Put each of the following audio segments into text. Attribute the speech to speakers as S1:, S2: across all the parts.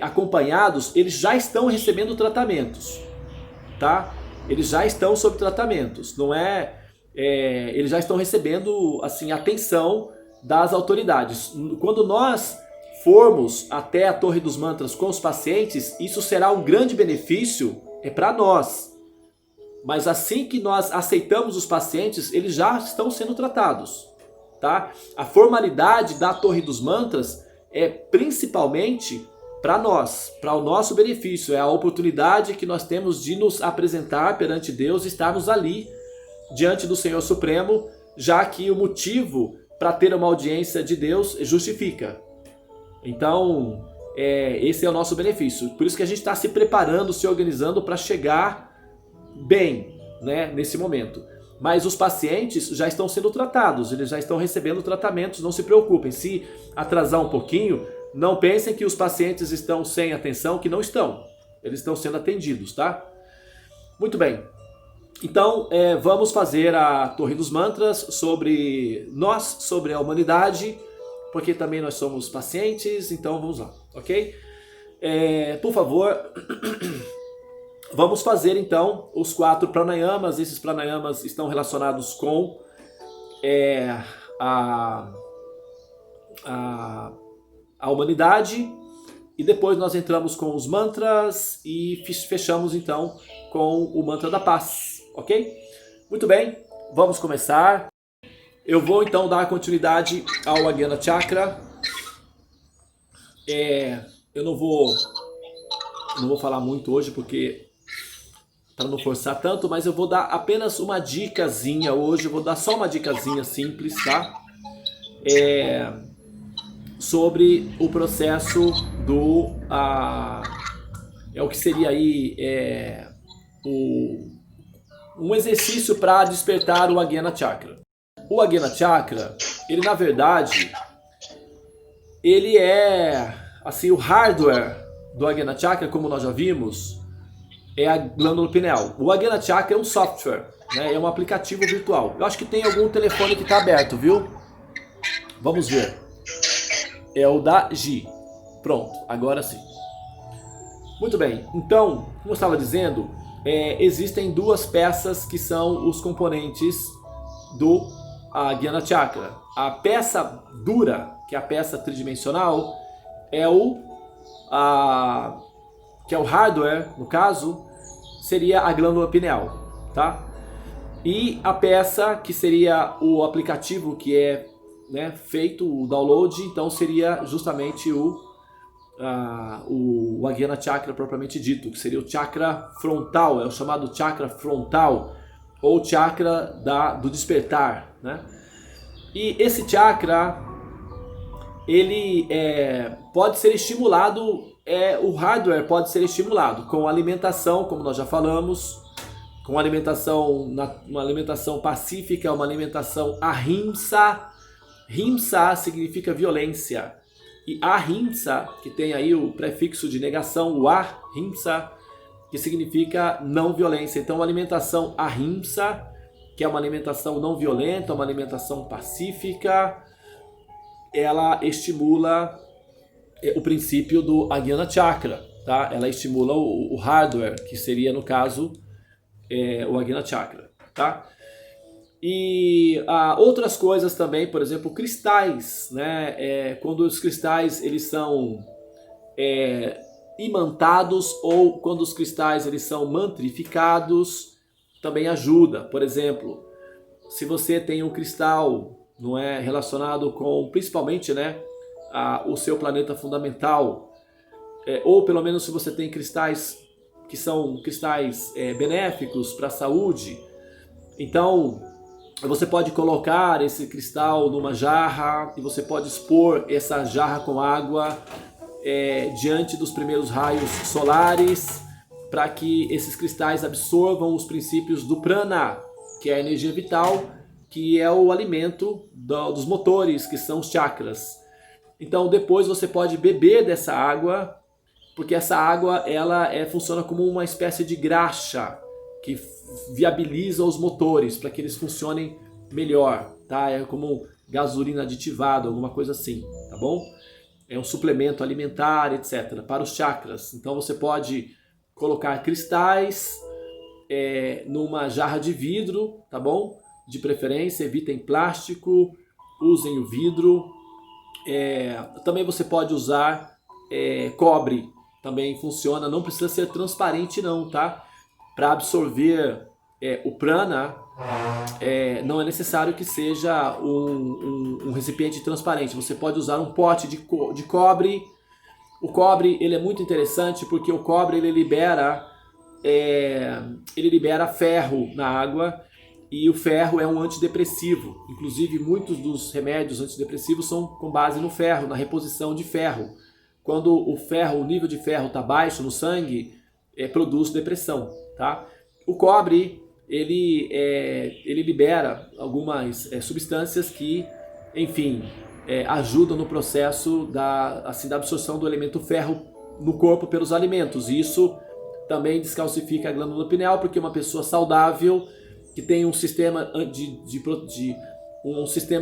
S1: acompanhados, eles já estão recebendo tratamentos, tá? Eles já estão sob tratamentos, não é, eles já estão recebendo assim atenção das autoridades. Quando nós formos até a Torre dos Mantras com os pacientes, isso será um grande benefício para nós. Mas assim que nós aceitamos os pacientes, eles já estão sendo tratados, tá? A formalidade da Torre dos Mantras é principalmente para nós, para o nosso benefício. É a oportunidade que nós temos de nos apresentar perante Deus e estarmos ali diante do Senhor Supremo, já que o motivo para ter uma audiência de Deus justifica. Então, esse é o nosso benefício. Por isso que a gente está se preparando, se organizando para chegar bem, né, nesse momento. Mas os pacientes já estão sendo tratados, eles já estão recebendo tratamentos, não se preocupem. Se atrasar um pouquinho, não pensem que os pacientes estão sem atenção, que não estão. Eles estão sendo atendidos, tá? Muito bem. Então, vamos fazer a Torre dos Mantras sobre nós, sobre a humanidade, porque também nós somos pacientes, então vamos lá, ok? Por favor, vamos fazer então os 4 pranayamas. Esses pranayamas estão relacionados com a humanidade, e depois nós entramos com os mantras e fechamos então com o mantra da paz, ok? Muito bem, vamos começar. Eu vou então dar continuidade ao Ajna Chakra. Eu não vou falar muito hoje porque para não forçar tanto, mas eu vou dar apenas uma dicasinha hoje. Eu vou dar só uma dicasinha simples, tá? Sobre o processo do o que seria aí um exercício para despertar o Ajna Chakra. O Ajna Chakra, ele na verdade, ele é assim, o hardware do Ajna Chakra, como nós já vimos, é a glândula pineal. O Ajna Chakra é um software, né? É um aplicativo virtual. Eu acho que tem algum telefone que está aberto, viu? Vamos ver. É o da Gi. Pronto, agora sim. Muito bem, então, como eu estava dizendo, existem 2 peças que são os componentes do Ajna Chakra. A peça dura, que é a peça tridimensional, que é o hardware, no caso, seria a glândula pineal, tá? E a peça que seria o aplicativo que é, né, feito o download, então seria justamente o Ajna Chakra propriamente dito, que seria o chakra frontal, é o chamado chakra frontal, ou chakra do despertar, né? E esse chakra, ele pode ser estimulado, o hardware pode ser estimulado com alimentação, como nós já falamos, com alimentação, uma alimentação pacífica, uma alimentação ahimsa. Himsa significa violência, e ahimsa, que tem aí o prefixo de negação, o ahimsa, que significa não violência. Então, a alimentação ahimsa, que é uma alimentação não violenta, uma alimentação pacífica, ela estimula o princípio do Ajna Chakra, tá? Ela estimula o hardware, que seria, no caso, o Ajna Chakra, tá? E outras coisas também, por exemplo, cristais, né? Quando os cristais eles são imantados, ou quando os cristais eles são mantrificados, também ajuda. Por exemplo, se você tem um cristal, não é, relacionado com, principalmente, né, o seu planeta fundamental, ou pelo menos se você tem cristais que são cristais benéficos para a saúde, então você pode colocar esse cristal numa jarra e você pode expor essa jarra com água diante dos primeiros raios solares, para que esses cristais absorvam os princípios do prana, que é a energia vital, que é o alimento dos motores, que são os chakras. Então depois você pode beber dessa água, porque essa água ela funciona como uma espécie de graxa, que viabiliza os motores para que eles funcionem melhor, tá? É como gasolina aditivada, alguma coisa assim, tá bom? é um suplemento alimentar, etc., para os chakras. Então você pode colocar cristais numa jarra de vidro, tá bom? De preferência, evitem plástico, usem o vidro. Também você pode usar cobre, também funciona, não precisa ser transparente não, tá? Para absorver o prana, não é necessário que seja um recipiente transparente. Você pode usar um pote de cobre. O cobre ele é muito interessante porque o cobre ele libera ferro na água, e o ferro é um antidepressivo. Inclusive muitos dos remédios antidepressivos são com base no ferro, na reposição de ferro. Quando o nível de ferro está baixo no sangue, produz depressão, tá? O cobre ele libera algumas substâncias que, enfim, ajudam no processo da absorção do elemento ferro no corpo pelos alimentos. Isso também descalcifica a glândula pineal, porque uma pessoa saudável que tem um sistema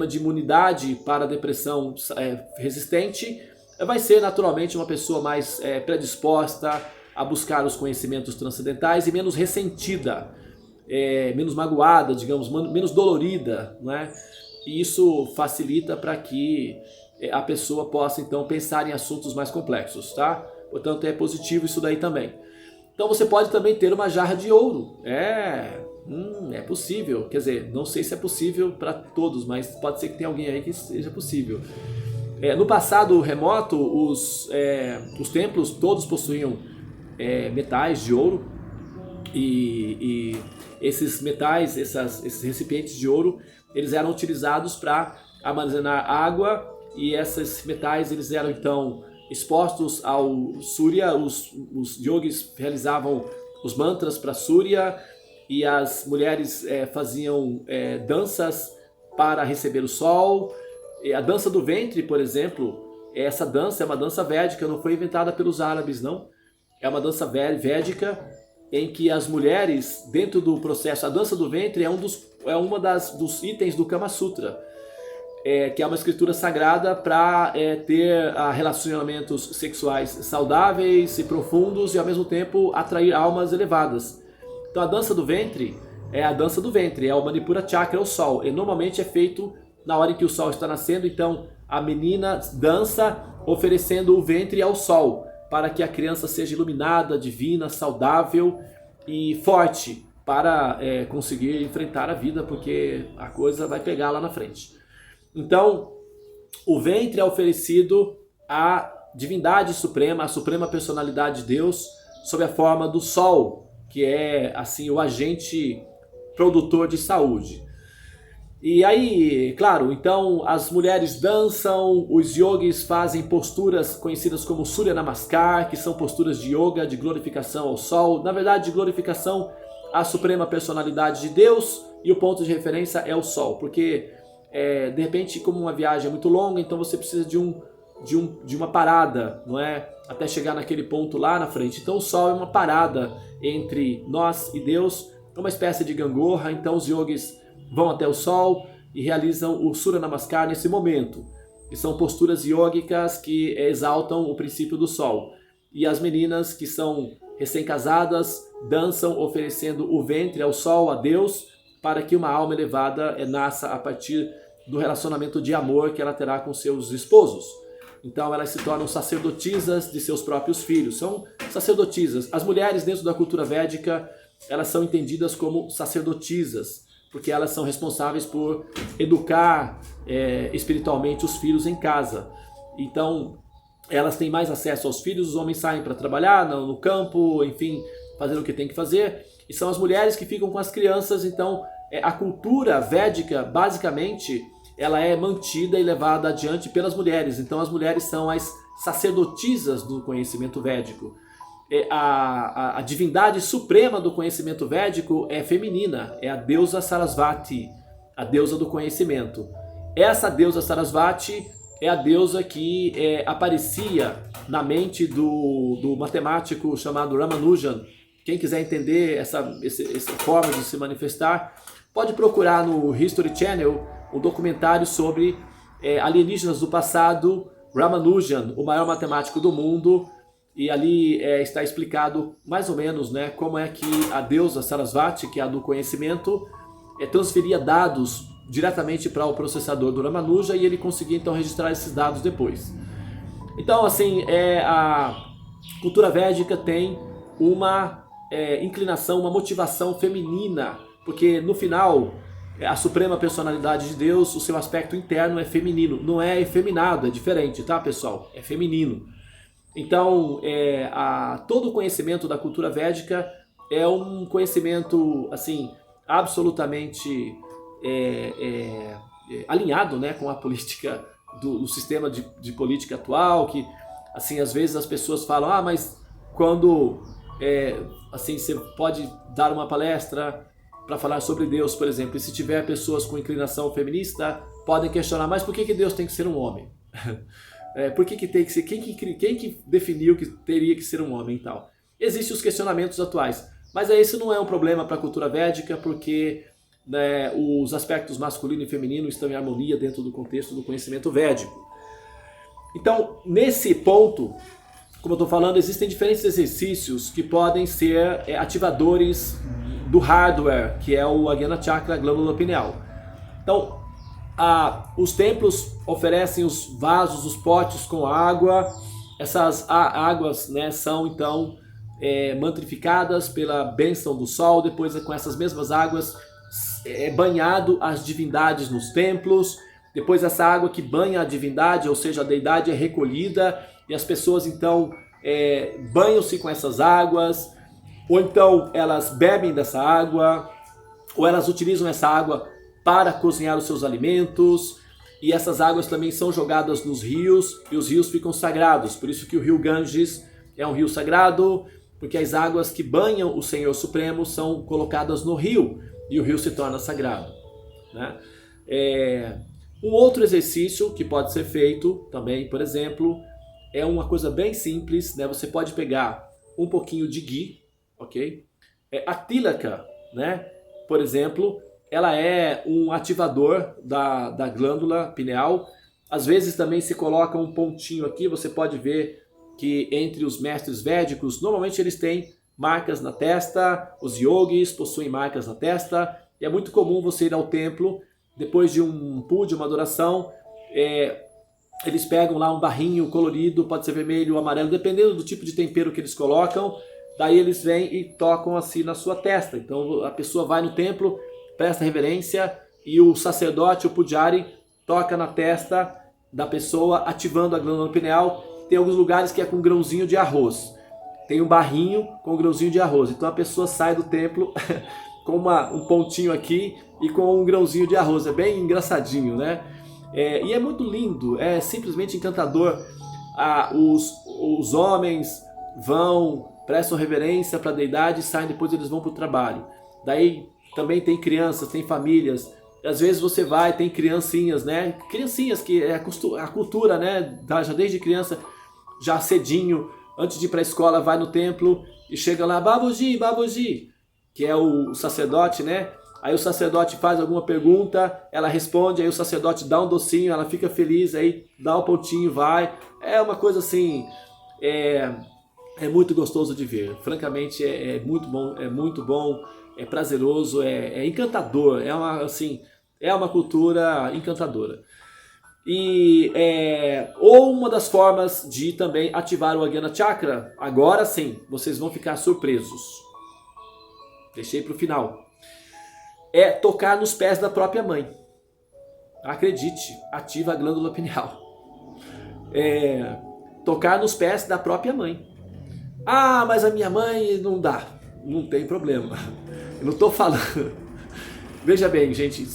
S1: de imunidade para a depressão resistente vai ser naturalmente uma pessoa mais predisposta a buscar os conhecimentos transcendentais e menos ressentida, menos magoada, digamos, menos dolorida, não é? E isso facilita para que a pessoa possa então pensar em assuntos mais complexos, tá? Portanto, é positivo isso daí também. Então você pode também ter uma jarra de ouro. É possível. Quer dizer, não sei se é possível para todos, mas pode ser que tenha alguém aí que seja possível. No passado remoto, os templos todos possuíam metais de ouro, e esses metais, esses recipientes de ouro, eles eram utilizados para armazenar água, e esses metais eles eram então expostos ao Surya. Os yogis realizavam os mantras para Surya, e as mulheres faziam danças para receber o sol. A dança do ventre, por exemplo, essa dança é uma dança védica, não foi inventada pelos árabes, não. É uma dança védica em que as mulheres, dentro do processo, a dança do ventre é uma dos itens do Kama Sutra, que é uma escritura sagrada para ter relacionamentos sexuais saudáveis e profundos e ao mesmo tempo atrair almas elevadas. Então a dança do ventre é o Manipura Chakra, é o sol, e normalmente é feito na hora em que o sol está nascendo. Então a menina dança oferecendo o ventre ao sol, para que a criança seja iluminada, divina, saudável e forte para conseguir enfrentar a vida, porque a coisa vai pegar lá na frente. Então, o ventre é oferecido à divindade suprema, à suprema personalidade de Deus, sob a forma do sol, que é assim o agente produtor de saúde. E aí, claro, então as mulheres dançam, os yogis fazem posturas conhecidas como Surya Namaskar, que são posturas de yoga, de glorificação ao sol, na verdade de glorificação à suprema personalidade de Deus, e o ponto de referência é o sol, porque de repente, como uma viagem é muito longa, então você precisa de uma parada, não é? Até chegar naquele ponto lá na frente. Então o sol é uma parada entre nós e Deus, uma espécie de gangorra. Então os yogis vão até o sol e realizam o Surya Namaskar nesse momento. E são posturas yógicas que exaltam o princípio do sol. E as meninas que são recém-casadas dançam oferecendo o ventre ao sol, a Deus, para que uma alma elevada nasça a partir do relacionamento de amor que ela terá com seus esposos. Então elas se tornam sacerdotisas de seus próprios filhos. São sacerdotisas. As mulheres dentro da cultura védica, elas são entendidas como sacerdotisas, porque elas são responsáveis por educar espiritualmente os filhos em casa. Então, elas têm mais acesso aos filhos, os homens saem para trabalhar no campo, enfim, fazendo o que tem que fazer, e são as mulheres que ficam com as crianças. Então, a cultura védica, basicamente, ela é mantida e levada adiante pelas mulheres. Então, as mulheres são as sacerdotisas do conhecimento védico. A divindade suprema do conhecimento védico é feminina, é a deusa Sarasvati, a deusa do conhecimento. Essa deusa Sarasvati é a deusa que aparecia na mente do matemático chamado Ramanujan. Quem quiser entender essa forma de se manifestar, pode procurar no History Channel um documentário sobre alienígenas do passado Ramanujan, o maior matemático do mundo, e ali está explicado mais ou menos, né, como é que a deusa Sarasvati, que é a do conhecimento, transferia dados diretamente para o processador do Ramanuja e ele conseguia então registrar esses dados depois. Então, assim, a cultura védica tem uma inclinação, uma motivação feminina, porque no final a suprema personalidade de Deus, o seu aspecto interno é feminino, não é efeminado, é diferente, tá, pessoal? É feminino. Então, todo o conhecimento da cultura védica é um conhecimento, assim, absolutamente alinhado, né, com a política do sistema de política atual, que, assim, às vezes as pessoas falam, mas quando, assim, você pode dar uma palestra para falar sobre Deus, por exemplo, e se tiver pessoas com inclinação feminista, podem questionar, mas por que Deus tem que ser um homem? Por que tem que ser? Quem que definiu que teria que ser um homem e tal? Existem os questionamentos atuais, mas isso não é um problema para a cultura védica, porque, né, os aspectos masculino e feminino estão em harmonia dentro do contexto do conhecimento védico. Então, nesse ponto, como eu estou falando, existem diferentes exercícios que podem ser ativadores do hardware, que é o Ajna Chakra, a glândula pineal. Então, os templos oferecem os vasos, os potes com água. Essas águas, né, são então mantrificadas pela bênção do sol. Depois, com essas mesmas águas, banhado as divindades nos templos. Depois, essa água que banha a divindade, ou seja, a deidade, é recolhida e as pessoas então banham-se com essas águas, ou então elas bebem dessa água, ou elas utilizam essa água para cozinhar os seus alimentos, e essas águas também são jogadas nos rios, e os rios ficam sagrados. Por isso que o rio Ganges é um rio sagrado, porque as águas que banham o Senhor Supremo são colocadas no rio, e o rio se torna sagrado, né? Um outro exercício que pode ser feito também, por exemplo, é uma coisa bem simples, né? Você pode pegar um pouquinho de ghee, ok? A tilaka, né, por exemplo, ela é um ativador da glândula pineal. Às vezes também se coloca um pontinho aqui, você pode ver que entre os mestres védicos, normalmente eles têm marcas na testa, os yogis possuem marcas na testa, e é muito comum você ir ao templo, depois de um puja, uma adoração, eles pegam lá um barrinho colorido, pode ser vermelho ou amarelo, dependendo do tipo de tempero que eles colocam. Daí eles vêm e tocam assim na sua testa. Então a pessoa vai no templo, presta reverência e o sacerdote, o pujari, toca na testa da pessoa, ativando a glândula pineal. Tem alguns lugares que é com grãozinho de arroz. Tem um barrinho com grãozinho de arroz. Então a pessoa sai do templo com um pontinho aqui e com um grãozinho de arroz. É bem engraçadinho, né? E é muito lindo, é simplesmente encantador. Os homens vão, prestam reverência para a deidade e saem, depois eles vão para o trabalho. Daí também tem crianças, tem famílias. Às vezes você vai, tem criancinhas, né? Criancinhas que é a cultura, né? Já desde criança, já cedinho, antes de ir para a escola, vai no templo e chega lá, Babuji, Babuji, que é o sacerdote, né? Aí o sacerdote faz alguma pergunta, ela responde, aí o sacerdote dá um docinho, ela fica feliz, aí dá um pontinho, vai. É uma coisa assim, é muito gostoso de ver. Francamente, é muito bom, é prazeroso, é encantador, é uma cultura encantadora. E ou uma das formas de também ativar o Ajna Chakra, agora sim, vocês vão ficar surpresos. Deixei para o final. É tocar nos pés da própria mãe. Acredite, ativa a glândula pineal. Tocar nos pés da própria mãe. Ah, mas a minha mãe não dá. Não tem problema. Eu não estou falando. Veja bem, gente,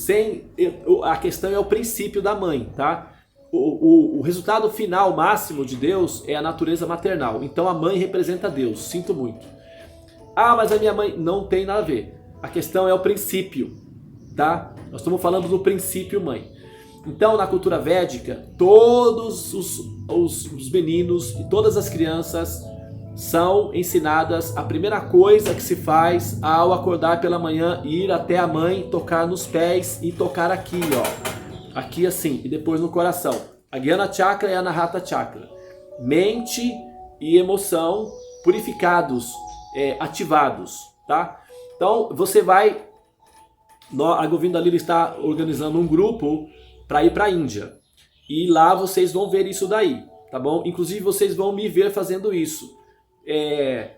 S1: a questão é o princípio da mãe, tá? O resultado final máximo de Deus é a natureza maternal. Então a mãe representa Deus. Sinto muito. Ah, mas a minha mãe não tem nada a ver. A questão é o princípio, tá? Nós estamos falando do princípio mãe. Então, na cultura védica, todos os meninos e todas as crianças são ensinadas a primeira coisa que se faz ao acordar pela manhã, ir até a mãe, tocar nos pés e tocar aqui, ó. Aqui assim, e depois no coração. A Jnana Chakra e a Anahata Chakra. Mente e emoção purificados, ativados, tá? Então você vai, a Govinda Lila está organizando um grupo para ir para a Índia. E lá vocês vão ver isso daí, tá bom? Inclusive vocês vão me ver fazendo isso.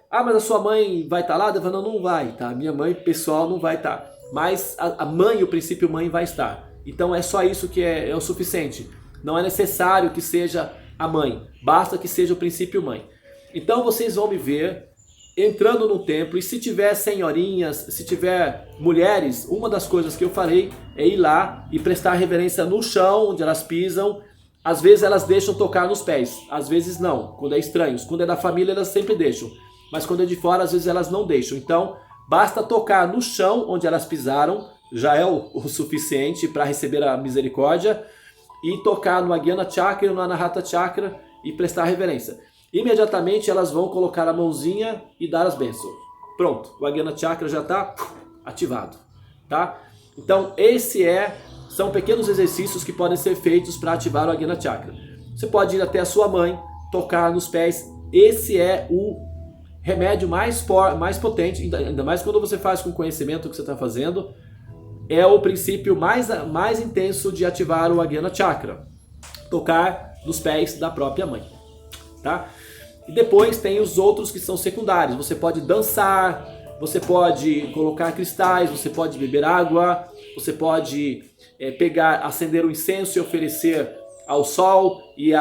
S1: Mas a sua mãe vai estar lá? Eu falo, não vai, tá? Minha mãe pessoal não vai estar. Mas a mãe, o princípio mãe vai estar. Então é só isso que é o suficiente. Não é necessário que seja a mãe, basta que seja o princípio mãe. Então vocês vão me ver entrando no templo, e se tiver senhorinhas, se tiver mulheres, uma das coisas que eu farei é ir lá e prestar reverência no chão onde elas pisam. Às vezes elas deixam tocar nos pés, às vezes não, quando é estranhos. Quando é da família elas sempre deixam, mas quando é de fora às vezes elas não deixam. Então basta tocar no chão onde elas pisaram, já é o suficiente para receber a misericórdia, e tocar no Jnana Chakra e no Anahata Chakra e prestar reverência. Imediatamente elas vão colocar a mãozinha e dar as bênçãos. Pronto, o Jnana Chakra já está ativado, tá? Então são pequenos exercícios que podem ser feitos para ativar o Jnana Chakra. Você pode ir até a sua mãe, tocar nos pés. Esse é o remédio mais potente, ainda mais quando você faz com conhecimento o que você está fazendo. É o princípio mais intenso de ativar o Jnana Chakra. Tocar nos pés da própria mãe, tá? E depois tem os outros que são secundários. Você pode dançar, você pode colocar cristais, você pode beber água, você pode acender um incenso e oferecer ao sol, e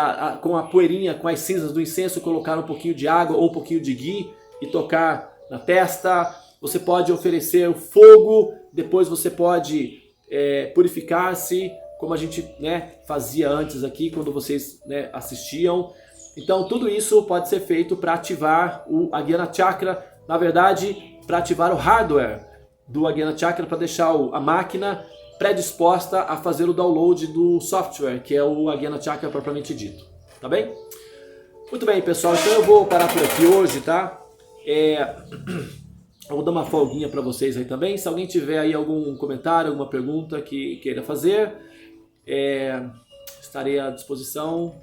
S1: com a poeirinha, com as cinzas do incenso, colocar um pouquinho de água ou um pouquinho de ghee e tocar na testa. Você pode oferecer o fogo, depois você pode purificar-se, como a gente fazia antes aqui, quando vocês assistiam. Então tudo isso pode ser feito para ativar o Jnana Chakra, na verdade, para ativar o hardware do Jnana Chakra, para deixar a máquina predisposta a fazer o download do software, que é o Jnana Chakra propriamente dito. Tá bem? Muito bem, pessoal, então eu vou parar por aqui hoje, tá? Eu vou dar uma folguinha para vocês aí também. Se alguém tiver aí algum comentário, alguma pergunta que queira fazer, estarei à disposição.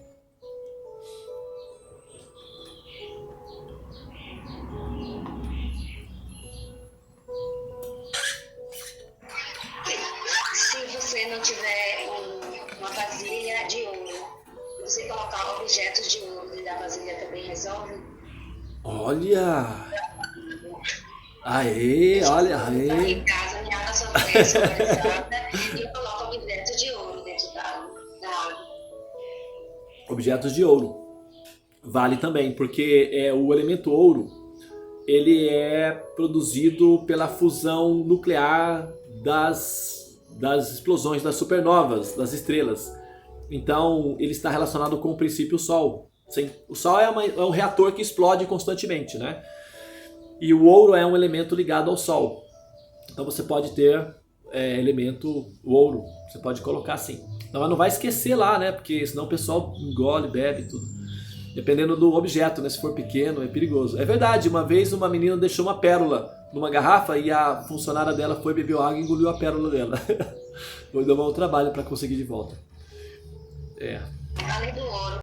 S2: Se você não tiver uma vasilha de ouro, você colocar objetos de ouro dentro da vasilha também resolve?
S1: Olha! Aê, olha, aê!
S2: Em casa, minha água só é organizada e eu coloco objetos de ouro dentro da água.
S1: Objetos de ouro. Vale também, porque o elemento ouro, ele é produzido pela fusão nuclear das explosões, das supernovas, das estrelas. Então, ele está relacionado com o princípio Sol. O Sol é um reator que explode constantemente, né? E o ouro é um elemento ligado ao Sol. Então você pode ter elemento ouro. Você pode colocar assim. Mas não vai esquecer lá, né? Porque senão o pessoal engole, bebe tudo. Dependendo do objeto, né? Se for pequeno, é perigoso. É verdade, uma vez uma menina deixou uma pérola numa garrafa e a funcionária dela foi, bebeu água e engoliu a pérola dela. Foi dar um trabalho para conseguir de volta.
S2: Além do ouro,